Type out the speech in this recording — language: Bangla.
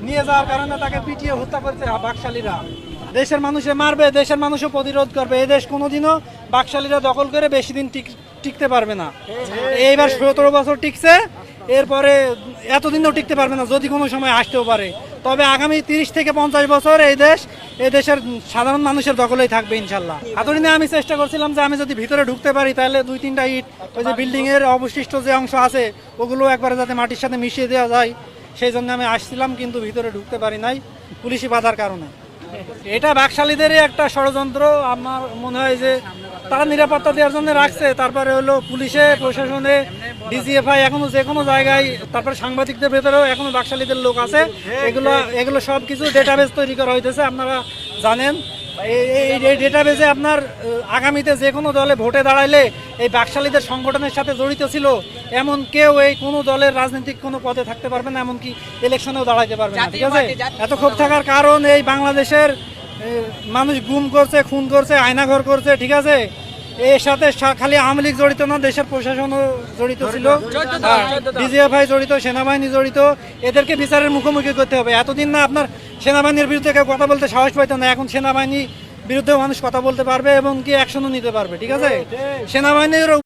নিয়ে যাওয়ার কারণে তাকে পিটিয়ে হত্যা করেছে বাকশালীরা। দেশের মানুষে মারবে, দেশের মানুষও প্রতিরোধ করবে। এই দেশ কোনোদিনও বাকশালীরা দখল করে বেশি দিন টিকতে পারবে না। এইবার 17 বছর টিকছে, এরপরে এতদিনও টিকতে পারবে না, যদি কোনো সময় আসতেও পারে। তবে আগামী 30 থেকে 50 বছর এই দেশের সাধারণ মানুষের দখলেই থাকবে ইনশাল্লাহ। এতদিনে আমি চেষ্টা করছিলাম যে আমি যদি ভিতরে ঢুকতে পারি তাহলে 2-3টা ইট, ওই যে বিল্ডিং এর অবশিষ্ট যে অংশ আছে ওগুলো একবারে যাতে মাটির সাথে মিশিয়ে দেওয়া যায়, সেই জন্য আমি আসছিলাম, কিন্তু ভিতরে ঢুকতে পারি নাই পুলিশি বাধার কারণে। এটা বাকশালীদেরই একটা ষড়যন্ত্র। আমার মনে হয় যে তারা নিরাপত্তা দেওয়ার জন্য রাখছে, তারপরে হলো পুলিশে, প্রশাসনে, ডিজিএফআই, এখনো যে কোনো জায়গায়, তারপরে সাংবাদিকদের ভেতরেও এখনো বাকশালীদের লোক আছে। এগুলো সব কিছু ডেটাবেস তৈরি করা হইতেছে, আপনারা জানেন। এই ডেটাবেসে আপনার আগামীতে যে কোনো দলে ভোটে দাঁড়াইলে এই বাকশালীদের সংগঠনের সাথে জড়িত ছিল এমন কেউ এই কোনো দলের রাজনৈতিক কোনো পদে থাকতে পারবে না, এমনকি ইলেকশনেও দাঁড়াইতে পারবে না। ঠিক আছে, এত ক্ষোভ থাকার কারণ এই বাংলাদেশের মানুষ গুম করছে, খুন করছে, আয়নাঘর করছে। ঠিক আছে, এর সাথে খালি আওয়ামী লীগ জড়িত না, দেশের প্রশাসনও জড়িত ছিল, ডিজিএফআই জড়িত, সেনাবাহিনী জড়িত। এদেরকে বিচারের মুখোমুখি করতে হবে। এতদিন না আপনার সেনাবাহিনীর বিরুদ্ধে কেউ কথা বলতে সাহস পাইতো না, এখন সেনাবাহিনী বিরুদ্ধে মানুষ কথা বলতে পারবে এবং কি অ্যাকশনও নিতে পারবে। ঠিক আছে, সেনাবাহিনীর